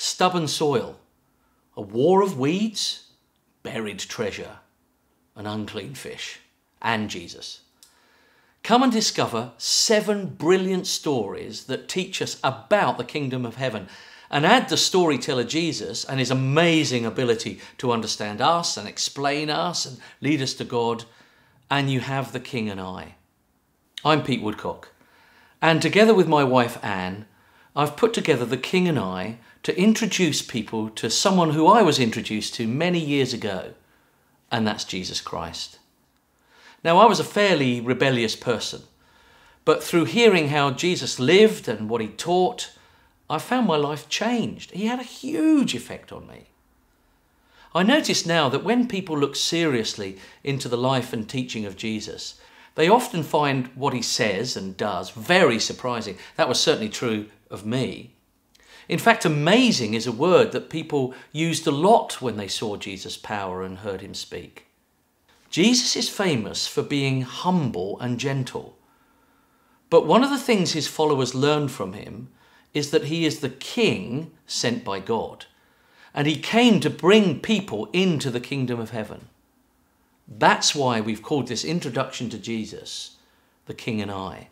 stubborn soil, a war of weeds, buried treasure, an unclean fish, and Jesus. Come and discover 7 brilliant stories that teach us about the kingdom of heaven, and add the storyteller Jesus and his amazing ability to understand us and explain us and lead us to God, and you have the King and I. I'm Pete Woodcock, and together with my wife Anne, I've put together the King and I to introduce people to someone who I was introduced to many years ago, and that's Jesus Christ. Now, I was a fairly rebellious person, but through hearing how Jesus lived and what he taught, I found my life changed. He had a huge effect on me. I notice now that when people look seriously into the life and teaching of Jesus, they often find what he says and does very surprising. That was certainly true of me. In fact, amazing is a word that people used a lot when they saw Jesus' power and heard him speak. Jesus is famous for being humble and gentle. But one of the things his followers learned from him is that he is the king sent by God, and he came to bring people into the kingdom of heaven. That's why we've called this introduction to Jesus, the King and I.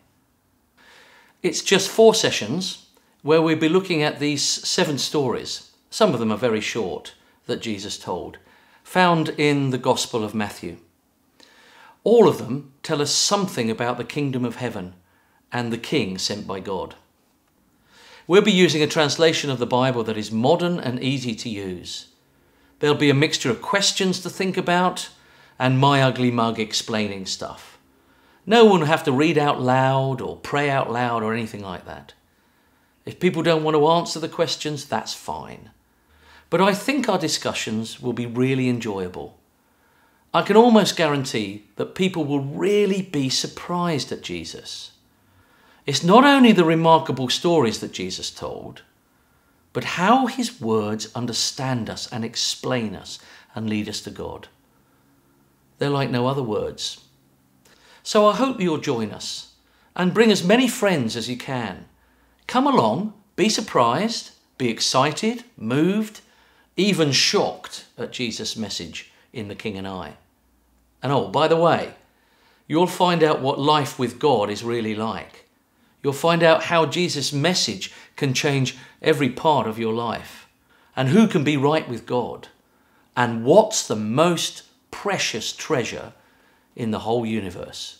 It's just 4 sessions where we'll be looking at these 7 stories. Some of them are very short that Jesus told, found in the Gospel of Matthew. All of them tell us something about the kingdom of heaven and the king sent by God. We'll be using a translation of the Bible that is modern and easy to use. There'll be a mixture of questions to think about and my ugly mug explaining stuff. No one will have to read out loud or pray out loud or anything like that. If people don't want to answer the questions, that's fine. But I think our discussions will be really enjoyable. I can almost guarantee that people will really be surprised at Jesus. It's not only the remarkable stories that Jesus told, but how his words understand us and explain us and lead us to God. They're like no other words. So I hope you'll join us and bring as many friends as you can. Come along, be surprised, be excited, moved, even shocked at Jesus' message in The King and I. And oh, by the way, you'll find out what life with God is really like. You'll find out how Jesus' message can change every part of your life, and who can be right with God, and what's the most precious treasure in the whole universe.